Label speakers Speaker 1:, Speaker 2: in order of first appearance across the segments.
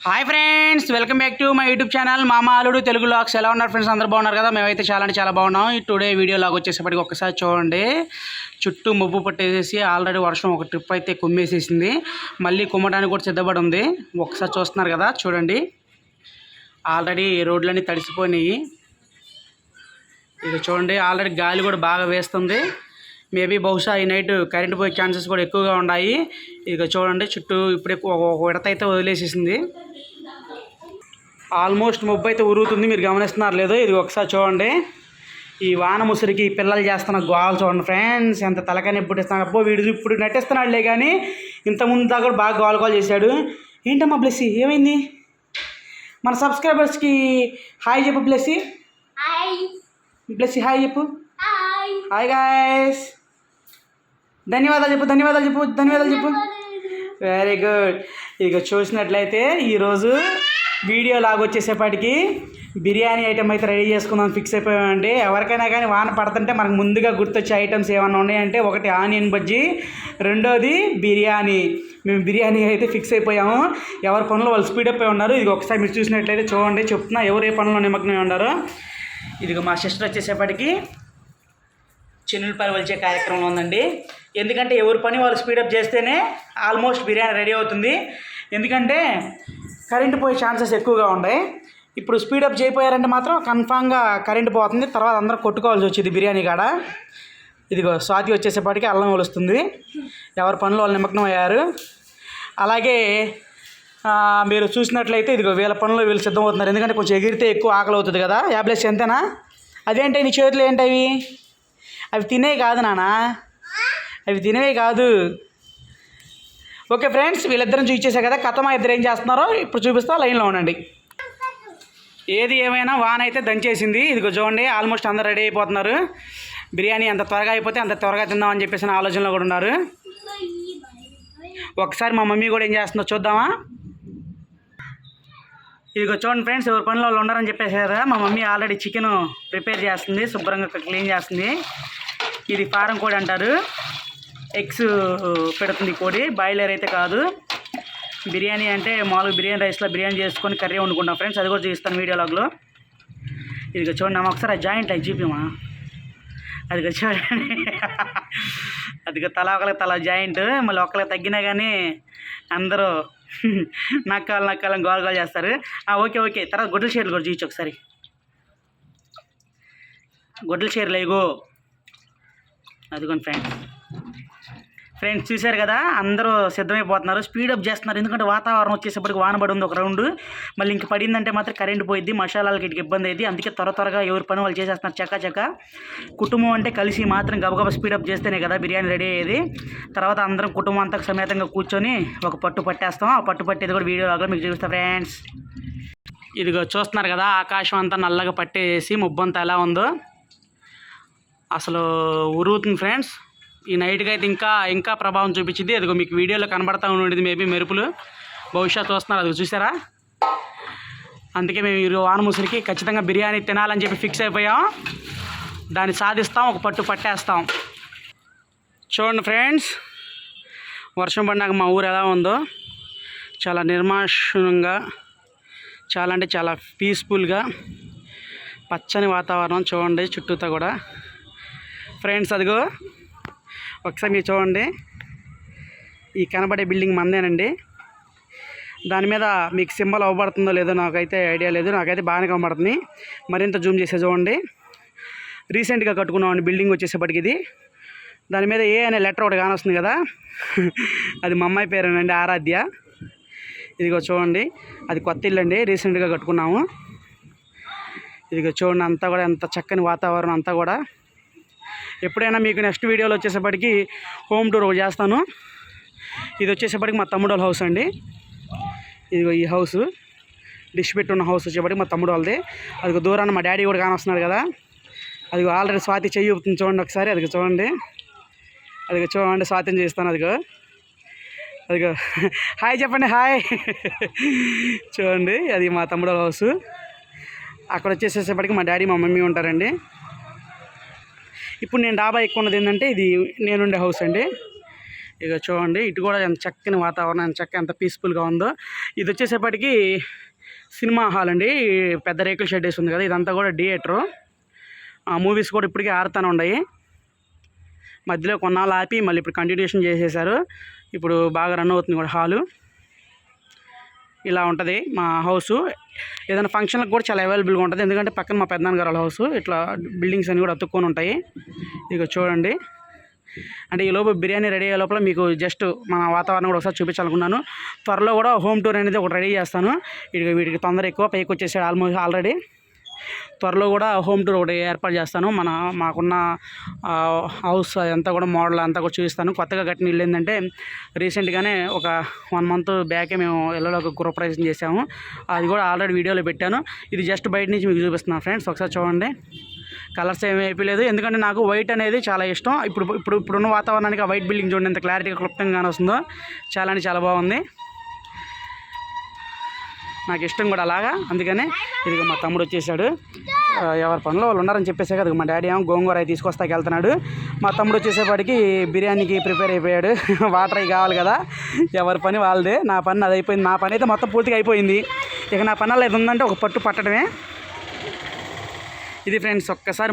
Speaker 1: Hi friends, welcome back to my YouTube channel మామ అల్లుడు Telugu vlogs. ఎలా ఉన్నారు ఫ్రెండ్స్? అందరూ బాగున్నారు కదా? మేమైతే చాలా అంటే చాలా బాగున్నాం. ఈ టుడే వీడియో లాగ్ వచ్చేసేపటికి ఒక్కసారి చూడండి. చుట్టూ మబ్బు పట్టేసేసి ఆల్రెడీ వర్షం ఒక ట్రిప్ అయితే కుమ్మేసేసింది. మళ్ళీ కుమ్మడానికి కూడా సిద్ధపడి ఉంది. ఒకసారి చూస్తున్నారు కదా, చూడండి. ఆల్రెడీ రోడ్లన్నీ తడిసిపోయినాయి. ఇక చూడండి, ఆల్రెడీ గాలి కూడా బాగా వేస్తుంది. మేబీ బహుశా ఈ నైట్ కరెంట్ పోయే ఛాన్సెస్ కూడా ఎక్కువగా ఉన్నాయి. ఇక చూడండి, చుట్టూ ఇప్పుడే ఒక విడత అయితే వదిలేసేసింది. ఆల్మోస్ట్ మబ్బు అయితే ఉరుగుతుంది. మీరు గమనిస్తున్నారు లేదో? ఇది ఒకసారి చూడండి. ఈ వాన ముసురికి పిల్లలు చేస్తున్న గోలు చూడండి ఫ్రెండ్స్. ఎంత తలకాయ పుట్టిస్తున్నాడు. అబ్బో, వీడు ఇప్పుడు నటిస్తున్నాడులే, కానీ ఇంతకుముందు దాకా కూడా బాగా గోలు చేశాడు. ఏంటమ్మా బ్లెస్సీ, ఏమైంది? మన సబ్స్క్రైబర్స్కి హాయ్ చెప్పు బ్లెస్సీ. బ్లెస్సీ హాయ్ చెప్పు. హాయ్ గాయస్, ధన్యవాదాలు చెప్పు. ధన్యవాదాలు చెప్పు. Very good. ఇక చూసినట్లయితే ఈరోజు వీడియో లాగ్ వచ్చేసేపటికి బిర్యానీ ఐటెం అయితే రెడీ చేసుకుందాం ఫిక్స్ అయిపోయామండి. ఎవరికైనా కానీ వాన పడుతుంటే మనకు ముందుగా గుర్తొచ్చే ఐటమ్స్ ఏమన్నా ఉన్నాయంటే, ఒకటి ఆనియన్ బజ్జీ, రెండోది బిర్యానీ. మేము బిర్యానీ అయితే ఫిక్స్ అయిపోయాము. ఎవరి పనులు వాళ్ళు స్పీడప్ అయి ఉన్నారు. ఇది ఒకసారి మీరు చూసినట్లయితే చూడండి, చెప్తున్నా ఎవరు ఏ పనుల్లో నిమగ్నమై ఉన్నారో. ఇదిగో మా సిస్టర్ వచ్చేసేపటికి చెన్నులపాయలు వలిచే కార్యక్రమం ఉందండి. ఎందుకంటే ఎవరి పని వాళ్ళు స్పీడప్ చేస్తేనే ఆల్మోస్ట్ బిర్యానీ రెడీ అవుతుంది. ఎందుకంటే కరెంటు పోయే ఛాన్సెస్ ఎక్కువగా ఉన్నాయి. ఇప్పుడు స్పీడప్ చేయపోయారంటే మాత్రం కన్ఫామ్గా కరెంటు పోతుంది. తర్వాత అందరూ కొట్టుకోవాల్సి వచ్చింది బిర్యానీ కాడ. ఇదిగో స్వాతి వచ్చేసేపటికి అల్లం ఒలుస్తుంది. ఎవరి పనులు వాళ్ళు నిమగ్నం అయ్యారు. అలాగే మీరు చూసినట్లయితే ఇదిగో వీళ్ళ పనులు వీళ్ళు సిద్ధమవుతున్నారు. ఎందుకంటే కొంచెం ఎగిరితే ఎక్కువ ఆకలి అవుతుంది కదా. యాబ్లెస్ ఎంతేనా? అదేంటి నీ చేతులు ఏంటవి? అవి తినేవి కాదు నాన్న, అవి తినేవి కాదు. ఓకే ఫ్రెండ్స్, వీళ్ళిద్దరం చూపించేసా కదా. కథమా ఇద్దరు ఏం చేస్తున్నారో ఇప్పుడు చూపిస్తా, లైన్లో ఉండండి. ఏది ఏమైనా వాన అయితే దంచేసింది. ఇదిగో చూడండి, ఆల్మోస్ట్ అందరు రెడీ అయిపోతున్నారు. బిర్యానీ ఎంత త్వరగా అయిపోతే అంత త్వరగా తిందామని చెప్పేసి ఆలోచనలో కూడా ఉన్నారు. ఒకసారి మా మమ్మీ కూడా ఏం చేస్తుందో చూద్దామా? ఇదిగో చూడండి ఫ్రెండ్స్, ఎవరి పనిలో వాళ్ళు ఉన్నారని చెప్పేసి కదా. మా మమ్మీ ఆల్రెడీ చికెన్ ప్రిపేర్ చేస్తుంది, శుభ్రంగా క్లీన్ చేస్తుంది. ఇది ఫారం కోడి అంటారు. ఎగ్స్ పెడుతుంది కోడి, బాయిలర్ అయితే కాదు. బిర్యానీ అంటే మామూలుగా బిర్యానీ రైస్లో బిర్యానీ చేసుకొని కర్రీ వండుకుంటాం ఫ్రెండ్స్. అది కూడా చూపిస్తాను వీడియో లాగ్లో. ఇదిగో చూడండి అమ్మ, ఒకసారి జాయింట్ అయి చూపిమా. అదిగో చూడండి, అదిగో తల ఒకరికి తల జాయింట్. మళ్ళీ ఒకరికి తగ్గినా కానీ అందరూ నక్కాలని గోలు చేస్తారు. ఓకే. తర్వాత గొడ్డల చీరలు కూడా చూపించు ఒకసారి. గొడ్డల చీరలు ఇగో, అదిగోండి ఫ్రెండ్స్ చూశారు కదా, అందరూ సిద్ధమైపోతున్నారు, స్పీడప్ చేస్తున్నారు. ఎందుకంటే వాతావరణం వచ్చేసేపటికి వాన పడి ఉంది ఒక రౌండ్. మళ్ళీ ఇంక పడిందంటే మాత్రం కరెంట్ పోయిద్ది, మసాలాలకి ఇటుకి ఇబ్బంది అయింది. అందుకే త్వరగా ఎవరి పని వాళ్ళు చేసేస్తున్నారు చక్క. కుటుంబం అంటే కలిసి మాత్రం గబగబా స్పీడప్ చేస్తేనే కదా బిర్యానీ రెడీ అయ్యేది. తర్వాత అందరం కుటుంబం అంతా సమేతంగా కూర్చొని ఒక పట్టు పట్టేస్తాం. ఆ పట్టు పట్టేది కూడా వీడియో లాగా మీకు చూపిస్తాం ఫ్రెండ్స్. ఇదిగో చూస్తున్నారు కదా, ఆకాశం అంతా నల్లగా పట్టేసి ముబ్బంతా ఎలా ఉందో అసలు ఉరుగుతుంది ఫ్రెండ్స్. ఈ నైట్కి అయితే ఇంకా ప్రభావం చూపించింది. అదిగో మీకు వీడియోలో కనబడతా ఉండేది మేబీ మెరుపులు. బహుశా చూస్తున్నారు, అదిగో చూసారా? అందుకే మేము ఈ వాన ముసురికి ఖచ్చితంగా బిర్యానీ తినాలని చెప్పి ఫిక్స్ అయిపోయాం. దాన్ని సాధిస్తాం, ఒక పట్టు పట్టేస్తాం. చూడండి ఫ్రెండ్స్, వర్షం పడినాక మా ఊరు ఎలా ఉందో, చాలా నిర్మానుష్యంగా, చాలా అంటే చాలా పీస్ఫుల్గా పచ్చని వాతావరణం. చూడండి చుట్టూతా కూడా ఫ్రెండ్స్. అదిగో ఒకసారి మీరు చూడండి, ఈ కనబడే బిల్డింగ్ మందేనండి. దాని మీద మీకు సింబల్ అవ్వబడుతుందో లేదో నాకైతే ఐడియా లేదు. నాకైతే బాగానే కనబడుతుంది. మరింత జూమ్ చేసే చూడండి. రీసెంట్గా కట్టుకున్నామండి బిల్డింగ్ వచ్చేసేపటికి ఇది. దాని మీద ఏ అనే లెటర్ ఒకటి కానొస్తుంది కదా, అది మా అమ్మాయి పేరేనండి, ఆరాధ్య. ఇదిగో చూడండి, అది కొత్త ఇల్లు అండి, రీసెంట్గా కట్టుకున్నాము. ఇదిగో చూడండి, అంతా కూడా ఎంత చక్కని వాతావరణం అంతా కూడా. ఎప్పుడైనా మీకు నెక్స్ట్ వీడియోలో వచ్చేసేపటికి హోమ్ టూర్ ఒకటి చేస్తాను. ఇది వచ్చేసేపటికి మా తమ్ముడు వాళ్ళ హౌస్ అండి. ఇదిగో ఈ హౌస్, డిష్ పెట్టున్న హౌస్ వచ్చేప్పటికి మా తమ్ముడు వాళ్ళది. అదిగో దూరాన్ని మా డాడీ కూడా కానొస్తున్నారు కదా. అదిగో ఆల్రెడీ స్వాతి చెయ్యి ఊపుతుంది చూడండి ఒకసారి. అదిగో చూడండి, స్వాతిని చేస్తాను. అదిగో హాయ్ చెప్పండి, హాయ్. చూడండి, అది మా తమ్ముడు వాళ్ళ హౌస్. అక్కడ వచ్చేసేపటికి మా డాడీ మా మమ్మీ ఉంటారండి. ఇప్పుడు నేను డాబా ఎక్కువ ఉన్నది ఏంటంటే ఇది నేనుండే హౌస్ అండి. ఇక చూడండి ఇటు కూడా ఎంత చక్కని వాతావరణం, ఎంత చక్కగా ఎంత పీస్ఫుల్గా ఉందో. ఇది వచ్చేసేపటికి సినిమా హాల్ అండి, పెద్ద రేకుల షెడ్ వేసి ఉంది కదా, ఇదంతా కూడా థియేటరు. మూవీస్ కూడా ఇప్పటికీ ఆడుతూనే ఉన్నాయి. మధ్యలో కొన్నాళ్ళు ఆపి మళ్ళీ ఇప్పుడు కంటిన్యూషన్ చేసేసారు. ఇప్పుడు బాగా రన్ అవుతుంది కూడా హాలు. ఇలా ఉంటుంది మా హౌసు. ఏదైనా ఫంక్షన్లకు కూడా చాలా అవైలబుల్గా ఉంటుంది, ఎందుకంటే పక్కన మా పెద్దనాన్నగారు వాళ్ళ హౌసు. ఇట్లా బిల్డింగ్స్ అన్నీ కూడా అతుక్కొని ఉంటాయి. ఇక చూడండి, అంటే ఈ లోపు బిర్యానీ రెడీ అయ్యే లోపల మీకు జస్ట్ మన వాతావరణం కూడా ఒకసారి చూపించాలనుకున్నాను. త్వరలో కూడా హోమ్ టూర్ అనేది ఒకటి రెడీ చేస్తాను. వీటికి తొందర ఎక్కువ, పైకి వచ్చేసాడు ఆల్మోస్ట్ ఆల్రెడీ. త్వరలో కూడా హోమ్ టూర్ ఒకటి ఏర్పాటు చేస్తాను. మాకున్న హౌస్ అంతా కూడా మోడల్ అంతా కూడా చూపిస్తాను. కొత్తగా కట్టిన ఇల్లు ఏంటంటే రీసెంట్గానే ఒక 1 month బ్యాకే మేము ఇళ్ళలో ఒక గృహప్రవేశం చేసాము. అది కూడా ఆల్రెడీ వీడియోలో పెట్టాను. ఇది జస్ట్ బయట నుంచి మీకు చూపిస్తున్నాను ఫ్రెండ్స్, ఒకసారి చూడండి. కలర్స్ ఏమీ అయిపోలేదు, ఎందుకంటే నాకు వైట్ అనేది చాలా ఇష్టం. ఇప్పుడున్న వాతావరణానికి ఆ వైట్ బిల్డింగ్ చూడండి ఎంత క్లారిటీగా క్లుప్తంగా వస్తుందో, చాలా అంటే చాలా బాగుంది. నాకు ఇష్టం కూడా అలాగా, అందుకనే ఇదిగో మా తమ్ముడు వచ్చేసాడు. ఎవరి పనిలో వాళ్ళు ఉన్నారని చెప్పేసే కదా, మా డాడీ ఏమో గోంగూర అవి తీసుకొస్తాకి వెళ్తున్నాడు. మా తమ్ముడు వచ్చేసేపటికి బిర్యానీకి ప్రిపేర్ అయిపోయాడు. వాటర్ అవి కావాలి కదా, ఎవరి పని వాళ్ళదే. నా పని అది అయిపోయింది. నా పని అయితే మొత్తం పూర్తిగా అయిపోయింది. ఇక నా పని ఏది ఉందంటే ఒక పట్టు పట్టడమే. ఇది ఫ్రెండ్స్ ఒక్కసారి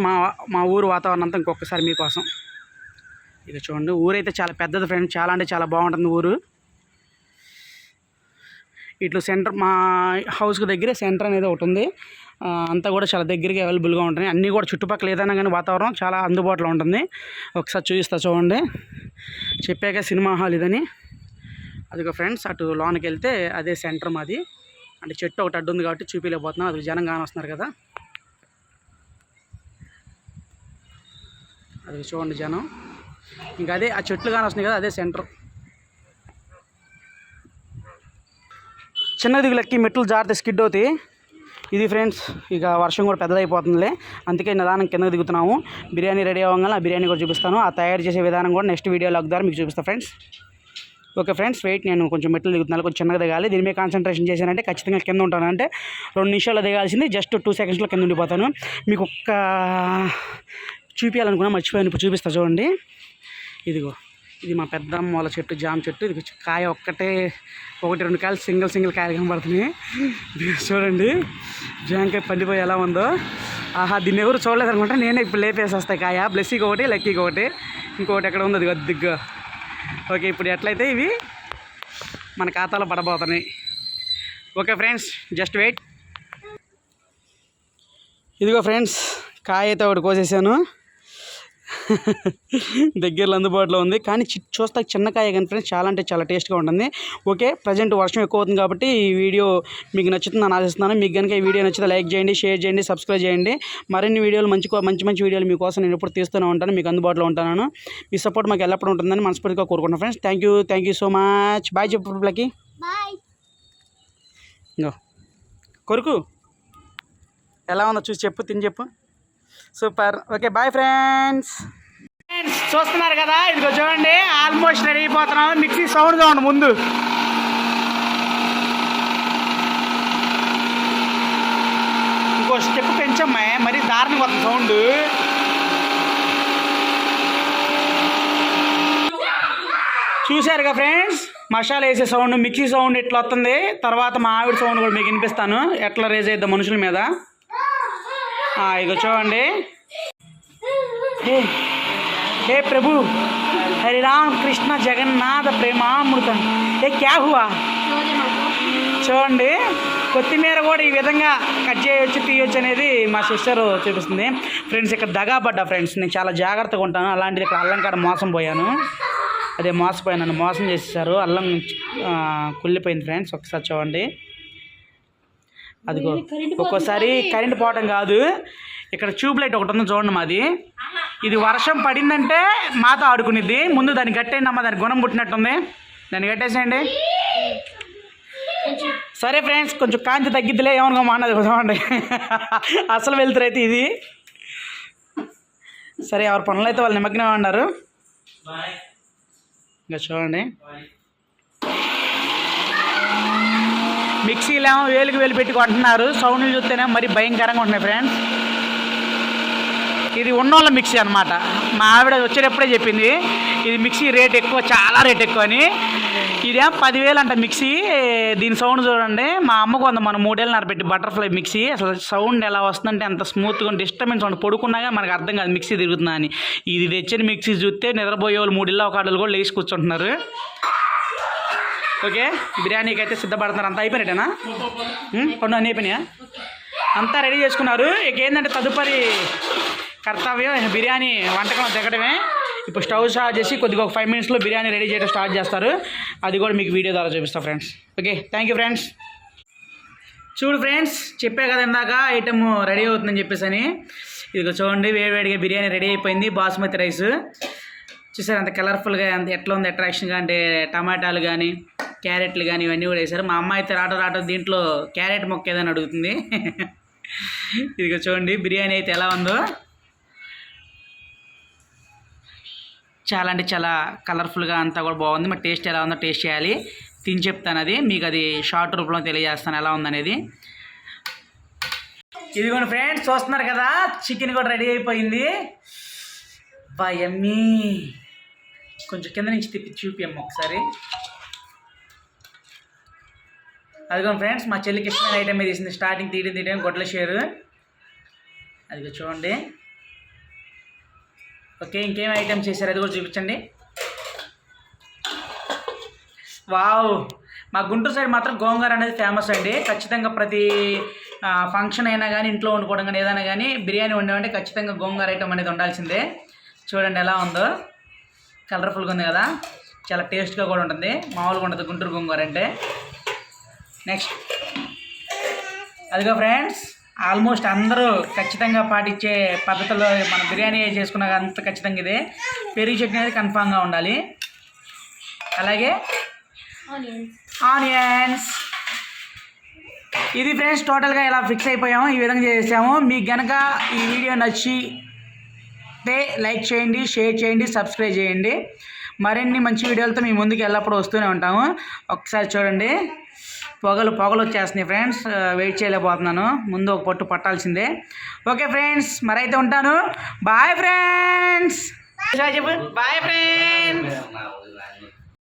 Speaker 1: మా ఊరు వాతావరణం అంతా ఇంకొకసారి మీకోసం. ఇక చూడండి, ఊరైతే చాలా పెద్దది ఫ్రెండ్స్, చాలా అంటే చాలా బాగుంటుంది ఊరు. ఇట్లా సెంటర్, మా హౌస్కి దగ్గరే సెంటర్ అనేది ఒకటి ఉంది. అంతా కూడా చాలా దగ్గరగా అవైలబుల్గా ఉంటుంది. అన్నీ కూడా చుట్టుపక్కల ఏదైనా కానీ వాతావరణం చాలా అందుబాటులో ఉంటుంది. ఒకసారి చూపిస్తా చూడండి. చెప్పాక సినిమా హాల్ ఇదని. అదిగో ఫ్రెండ్స్, అటు లోనికి వెళ్తే అదే సెంటర్ మాది. అంటే చెట్టు ఒకటి అడ్డు ఉంది కాబట్టి చూపించలేకపోతున్నాం, అది జనం కాని వస్తున్నారు కదా. అది చూడండి జనం, ఇంకా అదే ఆ చెట్లు కానీ వస్తున్నాయి కదా, అదే సెంటర్. చిన్న దిగులెక్కి మెట్లు జారితే స్కిడ్ అవుతాయి. ఇది ఫ్రెండ్స్, ఇక వర్షం కూడా పెద్దదైపోతుందిలే, అందుకే నిదానం కిందకి దిగుతున్నాము. బిర్యానీ రెడీ అవ్వగానే ఆ బిర్యానీ కూడా చూపిస్తాను. ఆ తయారు చేసే విధానం కూడా నెక్స్ట్ వీడియోలో ద్వారా మీకు చూపిస్తాను ఫ్రెండ్స్. ఓకే ఫ్రెండ్స్, వెయిట్, నేను కొంచెం మెట్లు దిగుతున్నాను, కొంచెం చిన్నగా దిగాలి. దీని మీద కాన్సన్ట్రేషన్ చేశానంటే ఖచ్చితంగా కింద ఉంటాను. అంటే 2 నిమిషాలు దిగాల్సింది, జస్ట్ 2 secondsలో కింద ఉండిపోతాను. మీకు ఒక్క చూపించాలనుకున్నా మర్చిపోయాను, ఇప్పుడు చూపిస్తా చూడండి. ఇదిగో, ఇది మా పెద్దమ్మ వాళ్ళ చెట్టు, జామ చెట్టు. ఇది కాయ 1-2 కాయలు సింగిల్ కాయలు కనబడుతున్నాయి. చూడండి జామకాయ పండిపోయి ఎలా ఉందో. ఆహా, దీన్ని ఎవరు చూడలేదు అనుకుంటా, నేనే ఇప్పుడు లేపేసేస్తాయి కాయ. బ్లెస్సీకి ఒకటి, లక్కీకి ఒకటి, ఇంకొకటి ఎక్కడ ఉంది అది దిగ్గా. ఓకే, ఇప్పుడు ఎట్లయితే ఇవి మన ఖాతాలో పడబోతున్నాయి. Okay friends, just wait. ఇదిగో ఫ్రెండ్స్, కాయ అయితే ఒకటి కోసేసాను. దగ్గరలో అందుబాటులో ఉంది, కానీ చూస్తే చిన్న కాయ కానీ ఫ్రెండ్స్ చాలా అంటే చాలా టేస్ట్గా ఉంటుంది. ఓకే, ప్రజెంట్ వర్షం ఎక్కువ అవుతుంది కాబట్టి ఈ వీడియో మీకు నచ్చుతుందని ఆశిస్తున్నాను. మీకు కనుక ఈ వీడియో నచ్చితే లైక్ చేయండి, షేర్ చేయండి, సబ్స్క్రైబ్ చేయండి. మరిన్ని వీడియోలు మంచి వీడియోలు మీకోసం నేను ఎప్పుడు తీస్తూనే ఉంటాను, మీకు అందుబాటులో ఉంటాను. మీ సపోర్ట్ మాకు ఎల్లప్పుడూ ఉంటుందని మనస్ఫూర్తిగా కోరుకుంటున్నాను friends. Thank you so much. Bye చెప్పు పిల్లకి, కొరకు ఎలా ఉందో చూసి చెప్పు, తిని చెప్పు. సూపర్. Okay, bye friends. చూస్తున్నారు కదా, ఇదిగో చూడండి ఆల్మోస్ట్ రెడీ అయిపోతున్నాం. మిక్సీ సౌండ్ చూడండి ముందు. ఇంకో స్టెప్ పెంచమ్మా, మరి దారుణంగా వస్తుంది సౌండ్. చూశారుగా ఫ్రెండ్స్, మసాలా వేసే సౌండ్, మిక్సీ సౌండ్ ఎట్లా వస్తుంది. తర్వాత మా ఆవిడ సౌండ్ కూడా మీకు వినిపిస్తాను, ఎట్లా రేజ్ అవుద్దాం మనుషుల మీద. ఇక చూడండి. హే ప్రభు, హరి రామ్ కృష్ణ జగన్నాథ ప్రేమామృతం. క్యా హువా. చూడండి, కొత్తిమీర కూడా ఈ విధంగా కట్ చేయొచ్చు, తీయొచ్చు అనేది మా సిస్టర్ చూపిస్తుంది. ఫ్రెండ్స్, ఇక్కడ దగా పడ్డా ఫ్రెండ్స్, నేను చాలా జాగ్రత్తగా ఉంటాను. అలాంటిది ఇక్కడ అల్లం కాడ మోసం పోయాను. అదే మోసపోయాను, నన్ను మోసం చేసేసారు. అల్లం కుళ్ళిపోయింది ఫ్రెండ్స్. ఒకసారి చూడండి, అదిగో ఒక్కోసారి కరెంట్ పోవటం కాదు, ఇక్కడ ట్యూబ్ లైట్ ఒకటి ఉంది చూడండి మాది. ఇది వర్షం పడిందంటే మాతో ఆడుకునేది. ముందు దాన్ని కట్టేయండి అమ్మ, దానికి గుణం పుట్టినట్టుంది, దాన్ని కట్టేసేయండి. సరే ఫ్రెండ్స్, కొంచెం కాంతి తగ్గిద్దిలే, ఏమనుకో మానది చూడండి. అసలు వెళ్తారైతే ఇది. సరే, ఎవరి పనులు అయితే వాళ్ళు నిమగ్నం అన్నారు. ఇంకా చూడండి, మిక్సీలో ఏమో వేలు పెట్టి కొంటున్నారు. సౌండ్లు చూస్తేనే మరి భయంకరంగా ఉంటున్నాయి ఫ్రెండ్స్. ఇది ఉన్నోళ్ళ మిక్సీ అనమాట. మా ఆవిడ వచ్చేటప్పుడే చెప్పింది ఇది మిక్సీ రేట్ ఎక్కువ, చాలా రేట్ ఎక్కువ అని. ఇదేం 10,000 అంట మిక్సీ. దీని సౌండ్ చూడండి. మా అమ్మకు వంద మనం 3 ఏళ్ళన్నర పెట్టి బటర్ఫ్లై మిక్సీ. అసలు సౌండ్ ఎలా వస్తుందంటే అంత స్మూత్గా డిస్టర్బెన్స్ సౌండ్. పడుకున్నాగా మనకు అర్థం కాదు మిక్సీ తిరుగుతుందా అని. ఇది తెచ్చిన మిక్సీ చూస్తే నిద్రపోయే వాళ్ళు 3 ఇళ్ళ ఒక ఆటలు కూడా లేచి కూర్చుంటున్నారు. ఓకే, బిర్యానీకి అయితే సిద్ధపడుతున్నారు. అంతా అయిపోయినట్టేనా? కొన్ని అన్నీ అయిపోయినాయా? అంతా రెడీ చేసుకున్నారు. ఇక ఏంటంటే తదుపరి కర్తవ్యం బిర్యానీ వంటకం దిగడమే. ఇప్పుడు స్టవ్ స్టార్ట్ చేసి కొద్దిగా ఒక 5 మినిట్స్లో బిర్యానీ రెడీ చేయడం స్టార్ట్ చేస్తారు. అది కూడా మీకు వీడియో ద్వారా చూపిస్తాను friends. Okay, thank you friends. చూడు ఫ్రెండ్స్, చెప్పే కదా ఇందాక ఐటమ్ రెడీ అవుతుందని చెప్పేసి అని. ఇదిగో చూడండి, వేడివేడిగా బిర్యానీ రెడీ అయిపోయింది. బాస్మతి రైస్ చూసారు అంత కలర్ఫుల్గా, అంత ఎట్లా ఉంది అట్రాక్షన్గా. అంటే టమాటాలు కానీ క్యారెట్లు కానీ ఇవన్నీ కూడా వేశారు. మా అమ్మ అయితే రాట దీంట్లో క్యారెట్ మొక్క ఏదని అడుగుతుంది. ఇదిగో చూడండి బిర్యానీ అయితే ఎలా ఉందో. చాలా అంటే చాలా కలర్ఫుల్గా అంతా కూడా బాగుంది. మరి టేస్ట్ ఎలా ఉందో టేస్ట్ చేయాలి, తిని చెప్తాను. అది మీకు అది షార్ట్ రూపంలో తెలియజేస్తాను ఎలా ఉందనేది. ఇదిగోండి ఫ్రెండ్స్, చూస్తున్నారు కదా చికెన్ కూడా రెడీ అయిపోయింది. యమ్మీ. కొంచెం కింద నుంచి తిప్పి చూపియమ్మ ఒకసారి. అదిగోండి ఫ్రెండ్స్, మా చెల్లికి ఇష్టమైన ఐటమ్ మీద తీసింది. స్టార్టింగ్ తీయడం గొడ్ల షేరు. అదిగో చూడండి. ఓకే, ఇంకేం ఐటమ్స్ చేశారు అది కూడా చూపించండి. వావ్, మా గుంటూరు సైడ్ మాత్రం గోంగూర అనేది ఫేమస్ అండి. ఖచ్చితంగా ప్రతి ఫంక్షన్ అయినా కానీ ఇంట్లో వండుకోవడం కానీ ఏదైనా కానీ బిర్యానీ వండామంటే ఖచ్చితంగా గోంగూర ఐటమ్ అనేది ఉండాల్సిందే. చూడండి ఎలా ఉందో, కలర్ఫుల్గా ఉంది కదా, చాలా టేస్ట్గా కూడా ఉంటుంది. మామూలుగా ఉంటుంది గుంటూరు గోంగూర అంటే. నెక్స్ట్ అదిగో ఫ్రెండ్స్, ఆల్మోస్ట్ అందరూ ఖచ్చితంగా పాటించే పద్ధతిలో మన బిర్యానీ చేసుకున్న అంత ఖచ్చితంగా ఇదే. పెరుగు చట్నీ అనేది కన్ఫామ్గా ఉండాలి. అలాగే ఆనియన్స్. ఇది ఫ్రెండ్స్ టోటల్గా ఇలా ఫిక్స్ అయిపోయాము. ఈ విధంగా చేసాము. మీకు కనుక ఈ వీడియో నచ్చితే లైక్ చేయండి, షేర్ చేయండి, సబ్స్క్రైబ్ చేయండి. మరిన్ని మంచి వీడియోలతో మీ ముందుకు ఎల్లప్పుడూ వస్తూనే ఉంటాము. ఒకసారి చూడండి, పొగలు వచ్చేస్తున్నాయి ఫ్రెండ్స్. వెయిట్ చేయలేకపోతున్నాను, ముందు ఒక పొట్టు పట్టాల్సిందే. ఓకే ఫ్రెండ్స్, మరైతే ఉంటాను. Bye friends. చెప్పు బాయ్ ఫ్రెండ్స్.